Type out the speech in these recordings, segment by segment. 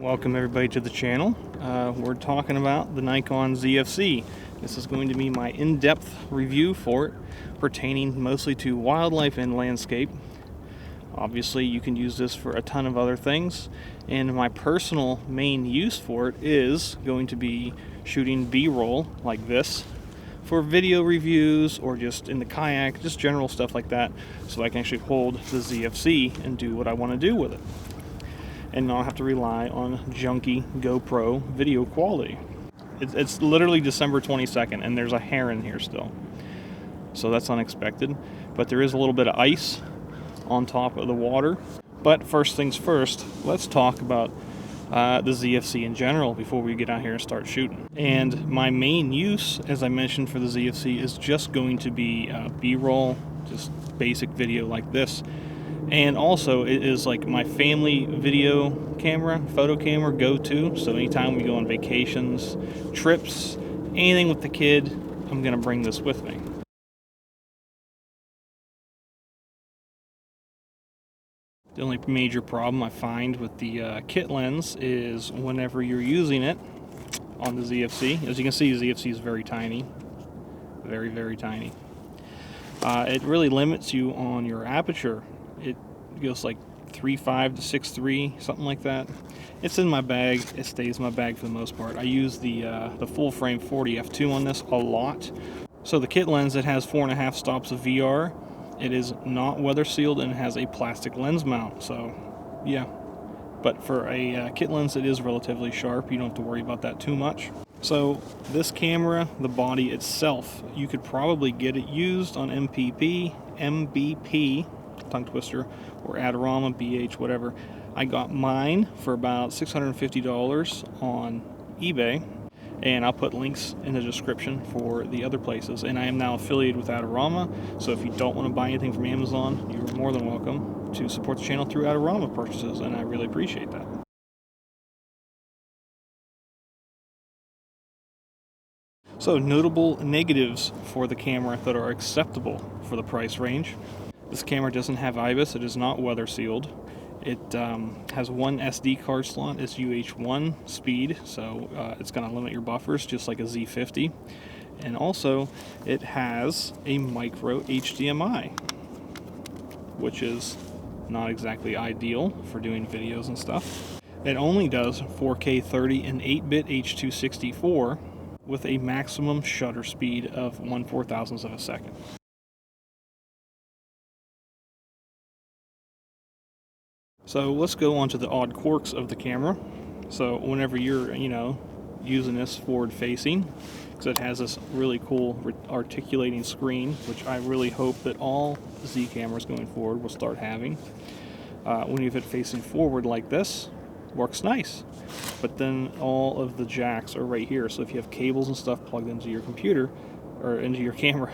Welcome everybody to the channel. We're talking about the Nikon Zfc. This is going to be my in-depth review for it, pertaining mostly to wildlife and landscape. Obviously you can use this for a ton of other things, and my personal main use for it is going to be shooting B-roll like this for video reviews or just in the kayak, just general stuff like that, so I can actually hold the Zfc and do what I want to do with it and not have to rely on junky GoPro video quality. It's literally December 22nd and there's a heron here still, so that's unexpected, but there is a little bit of ice on top of the water. But first things first, let's talk about the Zfc in general before we get out here and start shooting. And my main use, as I mentioned, for the Zfc is just going to be B-roll, just basic video like this. And also it is like my family video camera, photo camera go-to. So anytime we go on vacations, trips, anything with the kid, I'm gonna bring this with me. The only major problem I find with the kit lens is whenever you're using it on the Zfc, as you can see, the Zfc is very tiny, very, very tiny. It really limits you on your aperture. It goes like 3.5 to 6.3, something like that. It's in my bag. It stays in my bag for the most part. I use the full frame 40 f2 on this a lot. So the kit lens, it has 4.5 stops of VR. It is not weather sealed and it has a plastic lens mount. So yeah, but for a kit lens, it is relatively sharp. You don't have to worry about that too much. So this camera, the body itself, you could probably get it used on MBP, tongue twister, or Adorama, BH, whatever. I got mine for about $650 on eBay, and I'll put links in the description for the other places. And I am now affiliated with Adorama, so if you don't want to buy anything from Amazon, you're more than welcome to support the channel through Adorama purchases, and I really appreciate that. So, notable negatives for the camera that are acceptable for the price range. This camera doesn't have IBIS, it is not weather sealed. It has one SD card slot, it's UH1 speed, so it's going to limit your buffers just like a Z50. And also, it has a micro HDMI, which is not exactly ideal for doing videos and stuff. It only does 4K 30 and 8-bit H.264 with a maximum shutter speed of 1/4000th of a second. So let's go on to the odd quirks of the camera. So whenever you're, using this forward facing, because it has this really cool articulating screen, which I really hope that all Z cameras going forward will start having. When you have it facing forward like this, works nice. But then all of the jacks are right here. So if you have cables and stuff plugged into your computer or into your camera,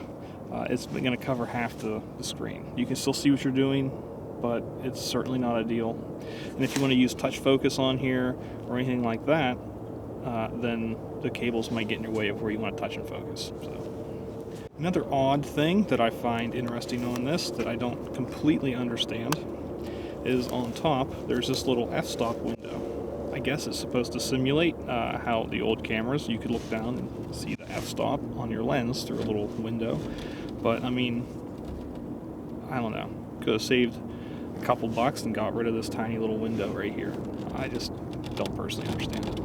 it's going to cover half the screen. You can still see what you're doing, but it's certainly not ideal. And if you want to use touch focus on here or anything like that, then the cables might get in your way of where you want to touch and focus. So, another odd thing that I find interesting on this that I don't completely understand is on top there's this little f-stop window. I guess it's supposed to simulate how the old cameras, you could look down and see the f-stop on your lens through a little window. But I mean, I don't know, could have saved a couple bucks and got rid of this tiny little window right here. I just don't personally understand it.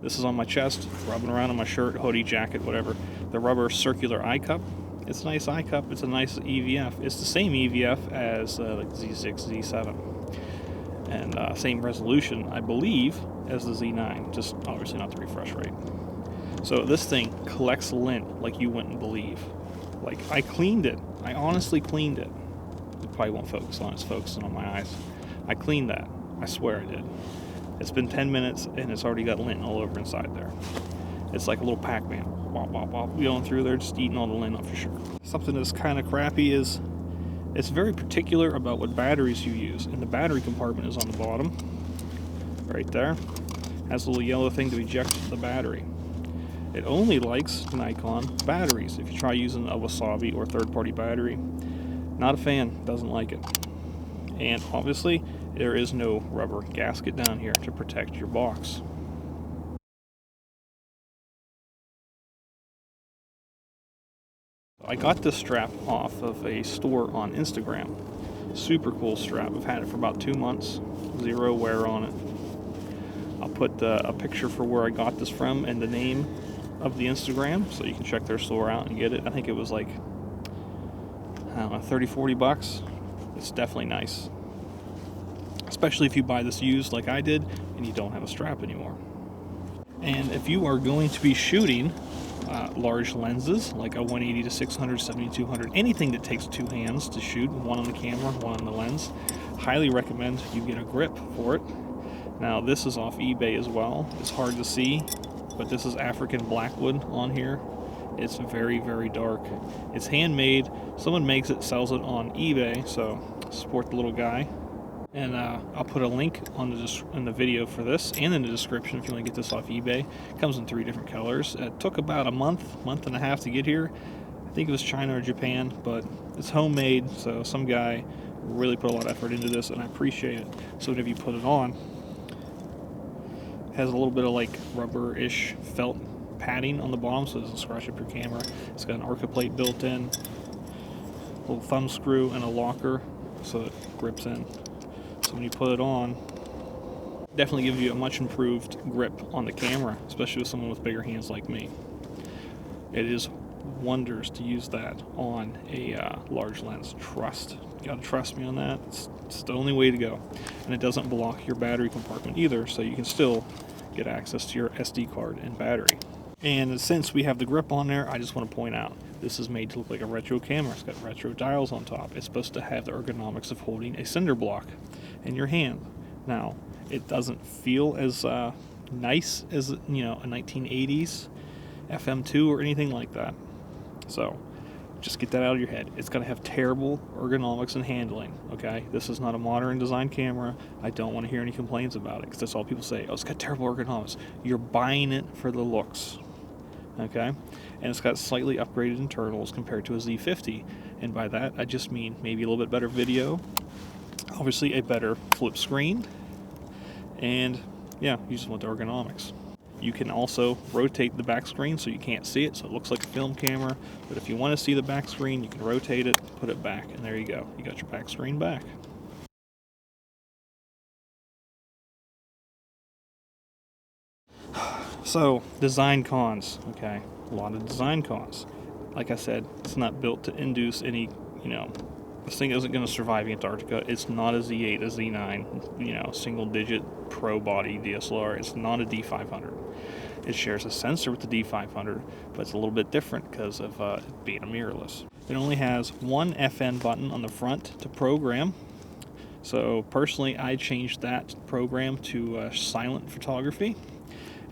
This is on my chest, rubbing around on my shirt, hoodie, jacket, whatever. The rubber circular eye cup. It's a nice eye cup. It's a nice EVF. It's the same EVF as like Z6, Z7. And same resolution, I believe, as the Z9. Just obviously not the refresh rate. So this thing collects lint like you wouldn't believe. Like, I cleaned it. I honestly cleaned it. It probably won't focus on it. It's focusing on my eyes. I cleaned that. I swear I did. It's been 10 minutes and it's already got lint all over inside there. It's like a little Pac-Man. Wop, wop, wop, going through there, just eating all the lint up for sure. Something that's kind of crappy is it's very particular about what batteries you use. And the battery compartment is on the bottom. Right there. Has a little yellow thing to eject the battery. It only likes Nikon batteries. If you try using a Wasabi or third-party battery, not a fan, doesn't like it. And obviously, there is no rubber gasket down here to protect your box. I got this strap off of a store on Instagram. Super cool strap. I've had it for about 2 months. Zero wear on it. I'll put a picture for where I got this from and the name of the Instagram, so you can check their store out and get it. I think it was like, I don't know, 30-40 bucks. It's definitely nice, especially if you buy this used like I did and you don't have a strap anymore. And if you are going to be shooting large lenses like a 180 to 600, 7200, anything that takes 2 hands to shoot, one on the camera, one on the lens, highly recommend you get a grip for it. Now this is off eBay as well. It's hard to see, but this is African blackwood on here. It's very, very dark. It's handmade. Someone makes it, sells it on eBay, so support the little guy. And I'll put a link on in the video for this and in the description if you want to get this off eBay. It comes in 3 different colors. It took about a month and a half to get here. I think it was China or Japan, but it's homemade, so some guy really put a lot of effort into this, and I appreciate it. So whenever you put it on, it has a little bit of like rubber-ish felt padding on the bottom so it doesn't scratch up your camera. It's got an Arca plate built in, a little thumb screw, and a locker so it grips in. So when you put it on, definitely gives you a much improved grip on the camera, especially with someone with bigger hands like me. It is wonders to use that on a large lens. You gotta trust me on that. It's the only way to go. And it doesn't block your battery compartment either, so you can still get access to your SD card and battery. And since we have the grip on there, I just want to point out, this is made to look like a retro camera. It's got retro dials on top. It's supposed to have the ergonomics of holding a cinder block in your hand. Now, it doesn't feel as nice as, you know, a 1980s FM2 or anything like that. So, just get that out of your head. It's going to have terrible ergonomics and handling, okay? This is not a modern design camera. I don't want to hear any complaints about it, because that's all people say. Oh, it's got terrible ergonomics. You're buying it for the looks, okay? And it's got slightly upgraded internals compared to a Z50. And by that, I just mean maybe a little bit better video, obviously a better flip screen, and yeah, you just want the ergonomics. You can also rotate the back screen so you can't see it, so it looks like a film camera. But if you want to see the back screen, you can rotate it, put it back, and there you go. You got your back screen back. So, design cons, okay? A lot of design cons. Like I said, it's not built to induce any, this thing isn't going to survive Antarctica. It's not a Z8, a Z9, single-digit pro body DSLR. It's not a D500. It shares a sensor with the D500, but it's a little bit different because of it being a mirrorless. It only has one FN button on the front to program. So personally, I changed that program to silent photography.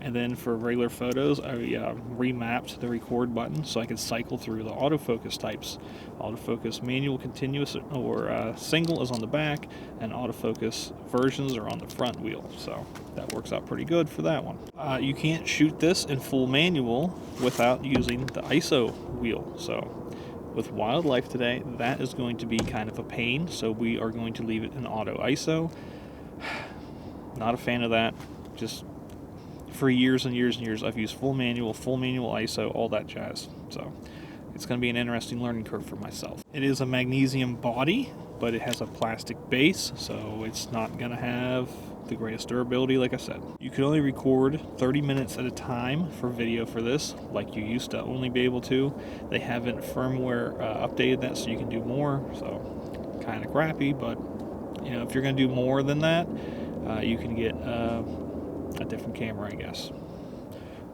And then for regular photos, I remapped the record button so I could cycle through the autofocus types. Autofocus manual, continuous, or single is on the back, and autofocus versions are on the front wheel. So that works out pretty good for that one. You can't shoot this in full manual without using the ISO wheel. So with wildlife today, that is going to be kind of a pain. So we are going to leave it in auto ISO. Not a fan of that. Just for years and years and years, I've used full manual ISO, all that jazz. So it's going to be an interesting learning curve for myself. It is a magnesium body, but it has a plastic base, so it's not going to have the greatest durability, like I said. You can only record 30 minutes at a time for video for this, like you used to only be able to. They haven't firmware updated that so you can do more, so kind of crappy, but if you're going to do more than that, you can get a different camera, I guess,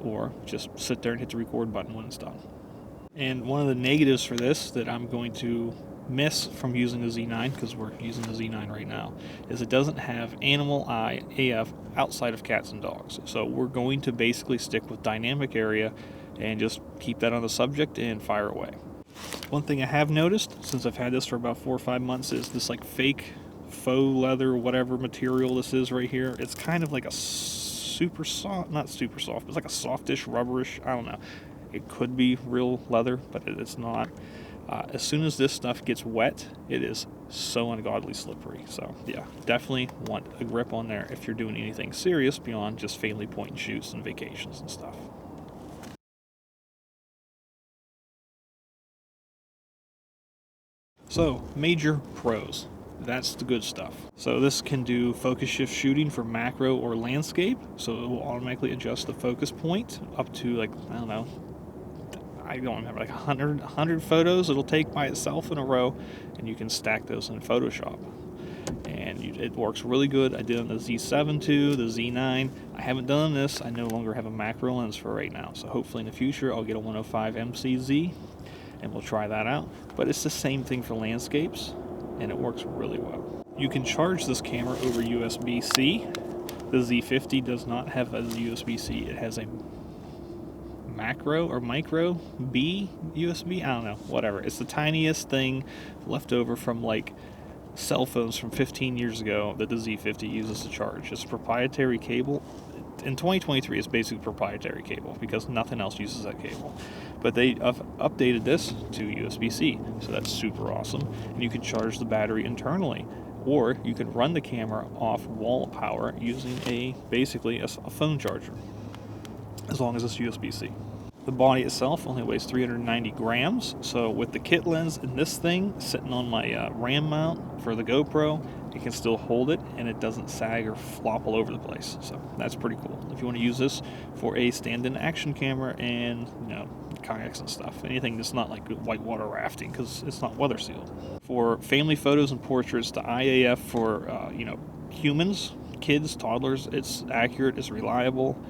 or just sit there and hit the record button when it's done. And one of the negatives for this that I'm going to miss from using the Z9, because we're using the Z9 right now, is it doesn't have animal eye AF outside of cats and dogs. So we're going to basically stick with dynamic area and just keep that on the subject and fire away. One thing I have noticed since I've had this for about 4 or 5 months is this like fake faux leather, whatever material this is right here. It's kind of like a super soft, not super soft, but it's like a softish, rubberish, I don't know. It could be real leather, but it's not. As soon as this stuff gets wet, it is so ungodly slippery. So yeah, definitely want a grip on there if you're doing anything serious beyond just family point and shoots and vacations and stuff. So, major pros. That's the good stuff. So this can do focus shift shooting for macro or landscape. So it will automatically adjust the focus point up to, like, I don't know, I don't remember, like 100 photos it'll take by itself in a row, and you can stack those in Photoshop. And it works really good. I did it on the Z7 too, the Z9. I haven't done this. I no longer have a macro lens for right now. So hopefully in the future I'll get a 105 MCZ and we'll try that out. But it's the same thing for landscapes, and it works really well. You can charge this camera over USB-C. The Z50 does not have a USB-C. It has a macro or micro B USB. I don't know, whatever. It's the tiniest thing left over from like cell phones from 15 years ago that the Z50 uses to charge. It's a proprietary cable. In 2023, it's basically proprietary cable because nothing else uses that cable. But they have updated this to USB-C, so that's super awesome. And you can charge the battery internally, or you can run the camera off wall power using basically a phone charger, as long as it's USB-C. The body itself only weighs 390 grams, so with the kit lens in this thing sitting on my RAM mount for the GoPro, it can still hold it and it doesn't sag or flop all over the place. So that's pretty cool. If you want to use this for a stand-in action camera and, you know, kayaks and stuff, anything that's not like whitewater rafting because it's not weather sealed. For family photos and portraits, the IAF for you know, humans, kids, toddlers, it's accurate, it's reliable.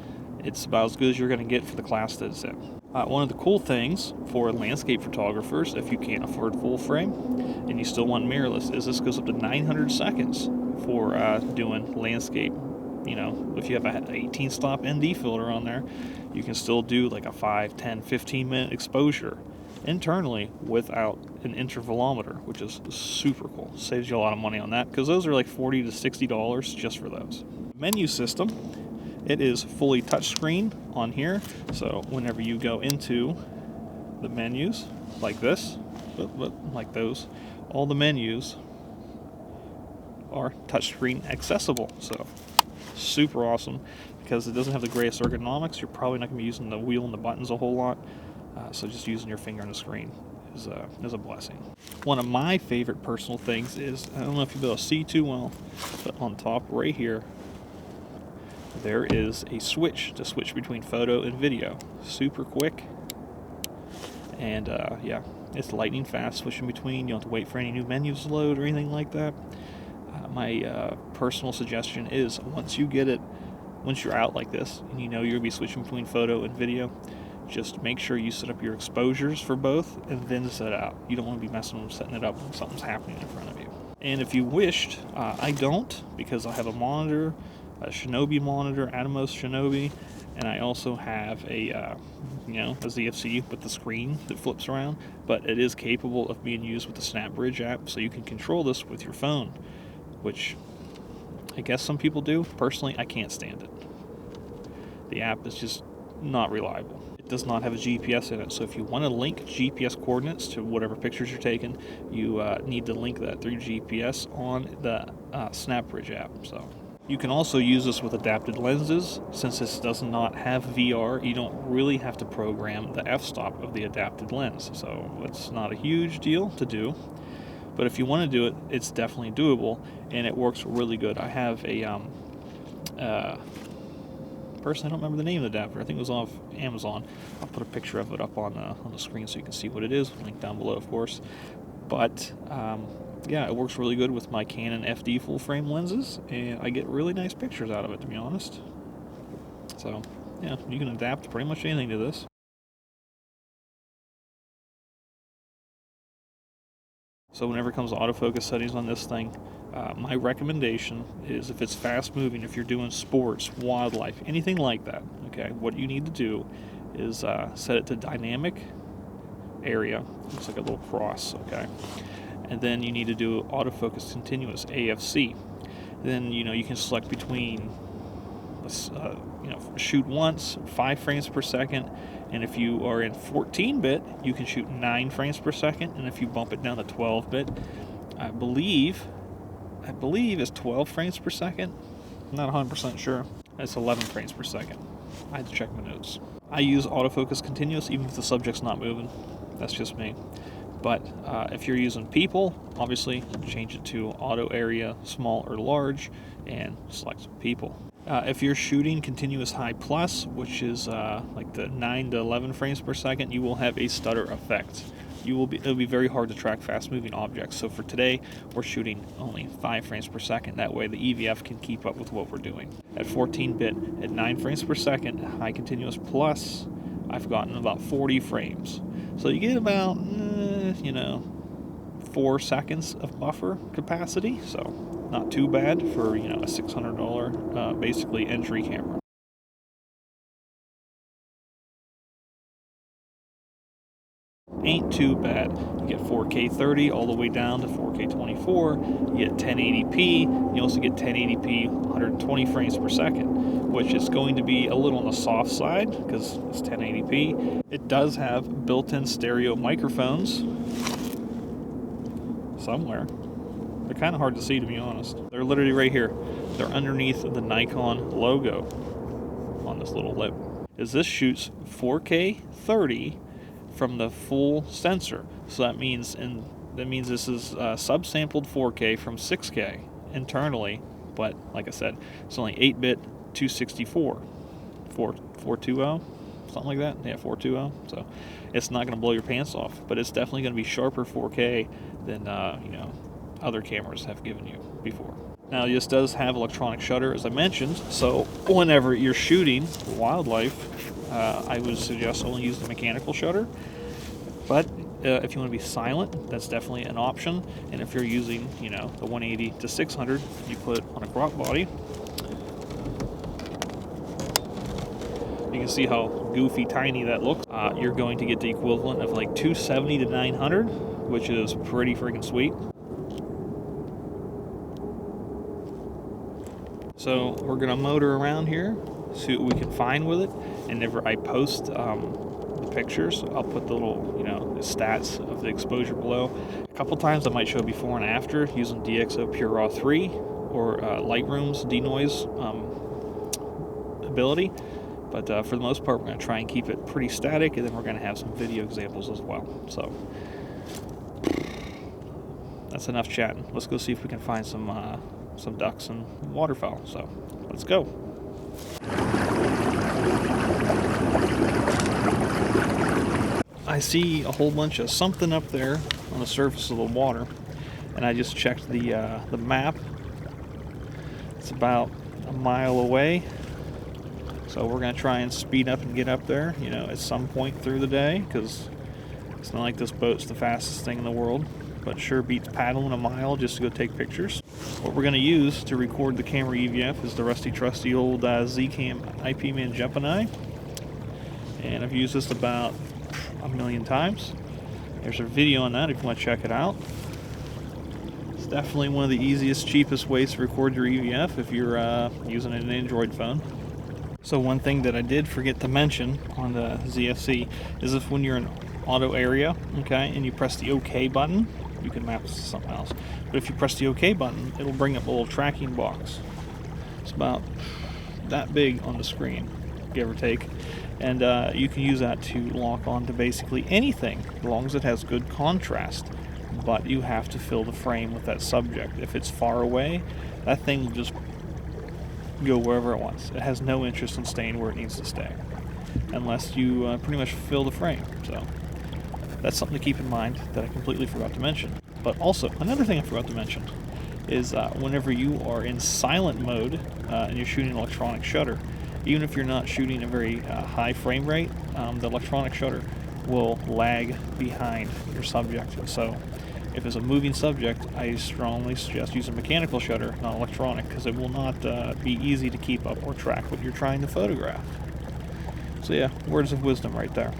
It's about as good as you're going to get for the class that it's in. One of the cool things for landscape photographers, if you can't afford full frame and you still want mirrorless, is this goes up to 900 seconds for doing landscape. You know, if you have an 18 stop ND filter on there, you can still do like a 5, 10, 15 minute exposure internally without an intervalometer, which is super cool. Saves you a lot of money on that because those are like $40 to $60 just for those. Menu system. It is fully touchscreen on here, so whenever you go into the menus, like this, like those, all the menus are touchscreen accessible, so super awesome because it doesn't have the greatest ergonomics. You're probably not going to be using the wheel and the buttons a whole lot, so just using your finger on the screen is a blessing. One of my favorite personal things is, I don't know if you'll be able to see too well, but on top right here, there is a switch to switch between photo and video. Super quick, and yeah, it's lightning fast switching between. You don't have to wait for any new menus to load or anything like that. My personal suggestion is once you're out like this and you know you're going to be switching between photo and video, just make sure you set up your exposures for both and then set it out. You don't want to be messing with setting it up when something's happening in front of you. And if you wished, I don't, because I have a monitor, a Shinobi monitor, Atomos Shinobi, and I also have a ZFC with the screen that flips around, but it is capable of being used with the SnapBridge app, so you can control this with your phone, which I guess some people do. Personally, I can't stand it. The app is just not reliable. It does not have a GPS in it, so if you want to link GPS coordinates to whatever pictures you're taking, you need to link that through GPS on the SnapBridge app. So you can also use this with adapted lenses. Since this does not have VR, you don't really have to program the f-stop of the adapted lens, so it's not a huge deal to do. But if you want to do it, it's definitely doable, and it works really good. I have a personally, I don't remember the name of the adapter. I think it was off Amazon. I'll put a picture of it up on the screen so you can see what it is. Link down below, of course. But yeah, it works really good with my Canon FD full-frame lenses, and I get really nice pictures out of it, to be honest. So, yeah, you can adapt pretty much anything to this. So whenever it comes to autofocus settings on this thing, my recommendation is if it's fast-moving, if you're doing sports, wildlife, anything like that, okay, what you need to do is set it to dynamic area. Looks like a little cross, okay? And then you need to do autofocus continuous, AFC. Then you can select between shoot once, 5 frames per second, and if you are in 14-bit, you can shoot 9 frames per second, and if you bump it down to 12-bit, I believe it's 12 frames per second. I'm not 100% sure. It's 11 frames per second. I had to check my notes. I use autofocus continuous even if the subject's not moving. That's just me. But if you're using people, obviously change it to auto area, small or large, and select people. If you're shooting continuous high plus, which is like the 9 to 11 frames per second, you will have a stutter effect. It'll be very hard to track fast-moving objects. So for today, we're shooting only 5 frames per second. That way the EVF can keep up with what we're doing. At 14-bit, at 9 frames per second, high continuous plus, I've gotten about 40 frames. So you get about, 4 seconds of buffer capacity. So not too bad for, a $600 basically entry camera. Ain't too bad. You get 4K 30 all the way down to 4K 24. You get 1080p. You also get 1080p 120 frames per second, which is going to be a little on the soft side because it's 1080p. It does have built-in stereo microphones somewhere. They're kind of hard to see, to be honest. They're literally right here. They're underneath the Nikon logo on this little lip. This shoots 4K 30 from the full sensor, so that means this is subsampled 4K from 6K internally, but like I said, it's only 8-bit 264 420, something like that. Yeah, 420. So it's not going to blow your pants off, but it's definitely going to be sharper 4K than other cameras have given you before. Now this does have electronic shutter, as I mentioned, so whenever you're shooting wildlife, I would suggest only use the mechanical shutter. But if you want to be silent, that's definitely an option. And if you're using, the 180 to 600, you put it on a crop body. You can see how goofy tiny that looks. You're going to get the equivalent of like 270 to 900, which is pretty freaking sweet. So we're gonna motor around here, see what we can find with it, and whenever I post the pictures, I'll put the little, the stats of the exposure below. A couple times I might show before and after using DxO Pure Raw 3 or Lightroom's denoise ability, but for the most part, we're gonna try and keep it pretty static, and then we're gonna have some video examples as well. So that's enough chatting. Let's go see if we can find some ducks and waterfowl. So let's go. I see a whole bunch of something up there on the surface of the water, and I just checked the map. It's about a mile away, so we're gonna try and speed up and get up there, at some point through the day, because it's not like this boat's the fastest thing in the world, but sure beats paddling a mile just to go take pictures. What we're going to use to record the camera EVF is the rusty trusty old Z-Cam IP-Man Gemini, and I've used this about 1,000,000 times. There's a video on that if you want to check it out. It's definitely one of the easiest, cheapest ways to record your EVF if you're using an Android phone. So one thing that I did forget to mention on the ZFC is if when you're in auto area, okay, and you press the OK button, you can map this to something else. But if you press the OK button, it'll bring up a little tracking box. It's about that big on the screen, give or take. And you can use that to lock on to basically anything, as long as it has good contrast. But you have to fill the frame with that subject. If it's far away, that thing will just go wherever it wants. It has no interest in staying where it needs to stay, unless you pretty much fill the frame. So that's something to keep in mind that I completely forgot to mention. But also, another thing I forgot to mention is whenever you are in silent mode and you're shooting electronic shutter, even if you're not shooting a very high frame rate, the electronic shutter will lag behind your subject. So if it's a moving subject, I strongly suggest using mechanical shutter, not electronic, because it will not be easy to keep up or track what you're trying to photograph. So yeah, words of wisdom right there.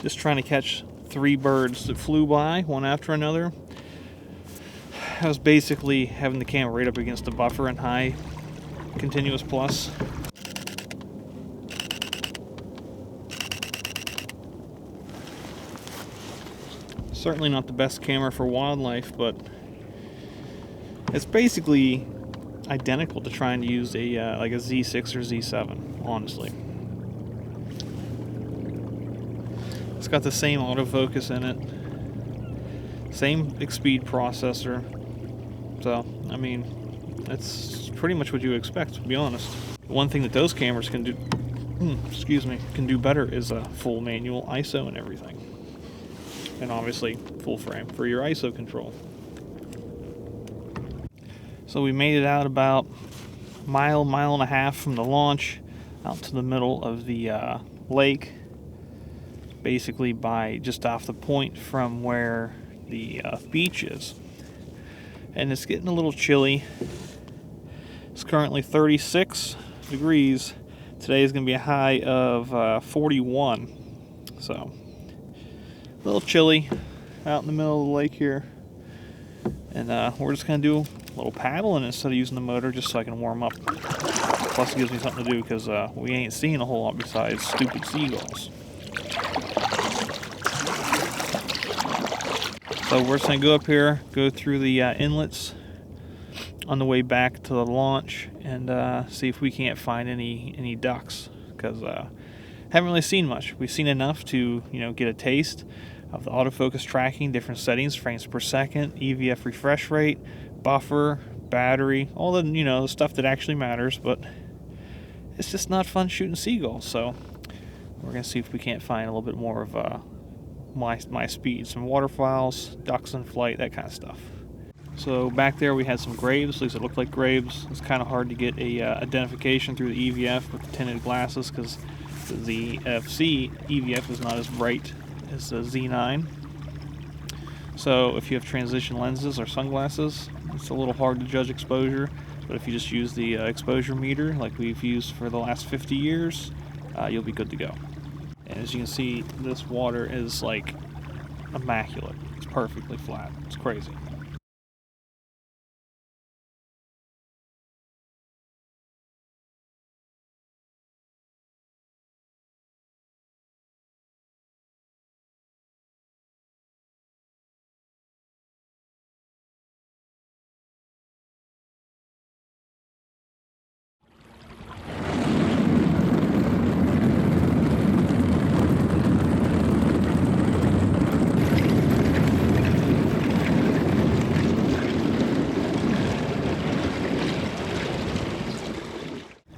just trying to catch 3 birds that flew by, one after another. I was basically having the camera right up against the buffer in high continuous plus. Certainly not the best camera for wildlife, but it's basically identical to trying to use a like a Z6 or Z7, honestly. It's got the same autofocus in it, same speed processor. So, I mean, that's pretty much what you expect, to be honest. One thing that those cameras can do, can do better is a full manual ISO and everything. And obviously, full frame for your ISO control. So we made it out about a mile and a half from the launch, out to the middle of the lake. Basically by just off the point from where the beach is. And it's getting a little chilly. It's currently 36 degrees. Today is going to be a high of 41. So, a little chilly out in the middle of the lake here. And we're just going to do a little paddling instead of using the motor just so I can warm up. Plus it gives me something to do because we ain't seeing a whole lot besides stupid seagulls. So we're just going to go up here, go through the inlets on the way back to the launch, and see if we can't find any ducks, because haven't really seen much. We've seen enough to get a taste of the autofocus tracking, different settings, frames per second, EVF refresh rate, buffer, battery, all the the stuff that actually matters. But it's just not fun shooting seagulls. So we're going to see if we can't find a little bit more of my speed, some waterfowls, ducks in flight, that kind of stuff. So back there we had some graves, at least it looked like graves. It's kind of hard to get a identification through the EVF with the tinted glasses because the Zfc EVF is not as bright as the Z9. So if you have transition lenses or sunglasses, it's a little hard to judge exposure, but if you just use the exposure meter like we've used for the last 50 years, you'll be good to go. And as you can see, this water is like immaculate. It's perfectly flat. It's crazy.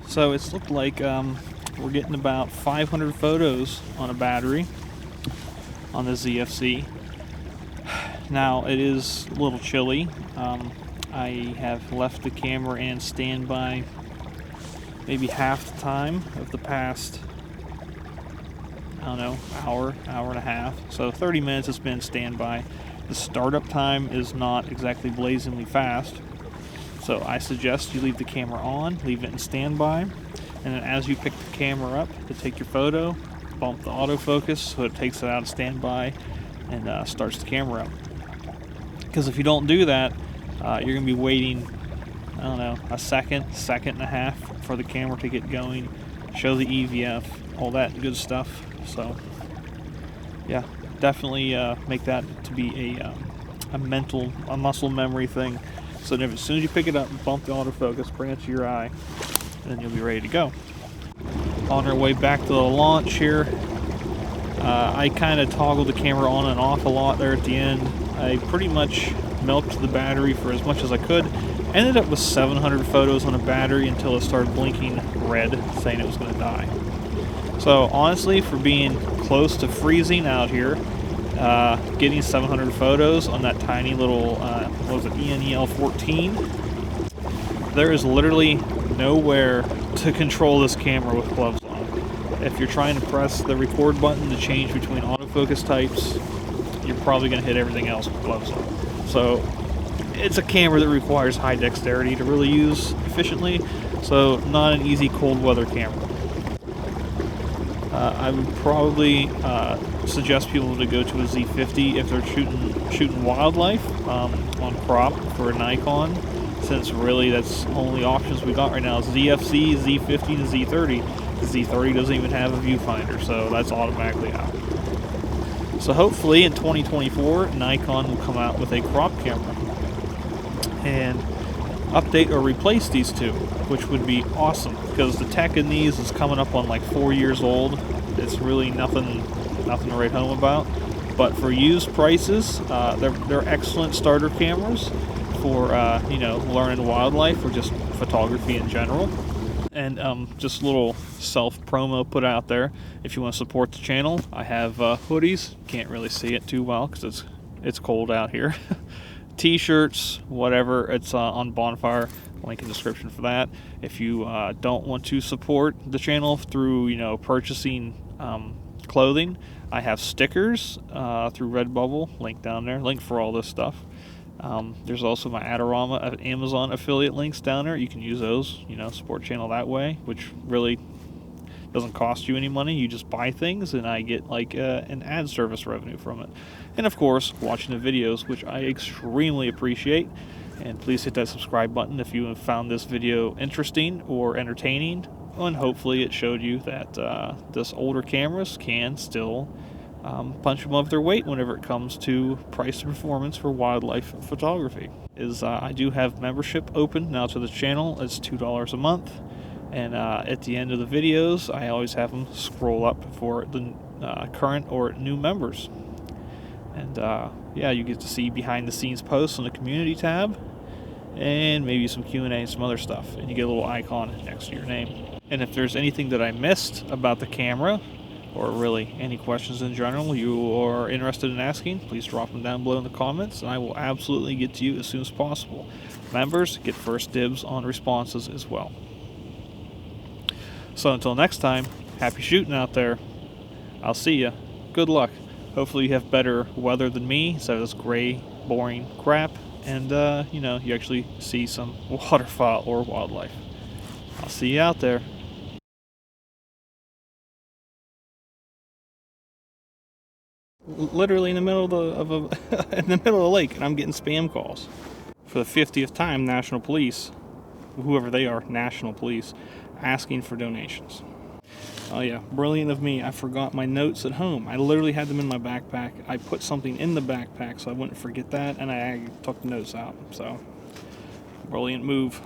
So it's looked like we're getting about 500 photos on a battery on the Zfc. Now it is a little chilly. I have left the camera in standby maybe half the time of the past, I don't know, hour and a half. So 30 minutes it's been standby. The startup time is not exactly blazingly fast. So I suggest you leave the camera on, leave it in standby, and then as you pick the camera up to take your photo, bump the autofocus so it takes it out of standby and starts the camera up. Because if you don't do that, you're going to be waiting, I don't know, a second and a half for the camera to get going, show the EVF, all that good stuff. So yeah, definitely make that to be a muscle memory thing. So then as soon as you pick it up, bump the autofocus, bring it to your eye, and then you'll be ready to go. On our way back to the launch here, I kind of toggled the camera on and off a lot there at the end. I pretty much milked the battery for as much as I could. Ended up with 700 photos on a battery until it started blinking red, saying it was going to die. So honestly, for being close to freezing out here, getting 700 photos on that tiny little, what was it, ENEL14, there is literally nowhere to control this camera with gloves on. If you're trying to press the record button to change between autofocus types, you're probably going to hit everything else with gloves on. So it's a camera that requires high dexterity to really use efficiently, so not an easy cold weather camera. I would probably suggest people to go to a Z50 if they're shooting wildlife on crop for a Nikon, since really that's only options we got right now. ZFC, Z50, and Z30. The Z30 doesn't even have a viewfinder, so that's automatically out. So hopefully in 2024, Nikon will come out with a crop camera and update or replace these two, which would be awesome, because the tech in these is coming up on like 4 years old. It's really nothing to write home about. But for used prices, they're excellent starter cameras for learning wildlife or just photography in general. And just a little self promo put out there. If you want to support the channel, I have hoodies. Can't really see it too well because it's cold out here. T-shirts, whatever. It's on Bonfire. Link in the description for that. If you don't want to support the channel through purchasing clothing, I have stickers through Redbubble. Link down there. Link for all this stuff. There's also my Adorama Amazon affiliate links down there. You can use those, support channel that way, which really doesn't cost you any money. You just buy things, and I get like an ad service revenue from it. And of course, watching the videos, which I extremely appreciate. And please hit that subscribe button if you have found this video interesting or entertaining. And hopefully it showed you that this older cameras can still punch above their weight whenever it comes to price and performance for wildlife photography. I do have membership open now to the channel. It's $2 a month. And at the end of the videos, I always have them scroll up for the current or new members. And yeah, you get to see behind the scenes posts on the community tab, and maybe some Q&A and some other stuff. And you get a little icon next to your name. And if there's anything that I missed about the camera, or really any questions in general you are interested in asking, please drop them down below in the comments, and I will absolutely get to you as soon as possible. Members get first dibs on responses as well. So until next time, happy shooting out there. I'll see ya. Good luck. Hopefully you have better weather than me instead of this gray, boring crap. And, you actually see some waterfowl or wildlife. I'll see you out there. Literally in the middle of in the middle of the lake, and I'm getting spam calls. For the 50th time, National Police, whoever they are, National Police, asking for donations. Oh yeah, brilliant of me. I forgot my notes at home. I literally had them in my backpack. I put something in the backpack so I wouldn't forget that, and I took the notes out. So, brilliant move.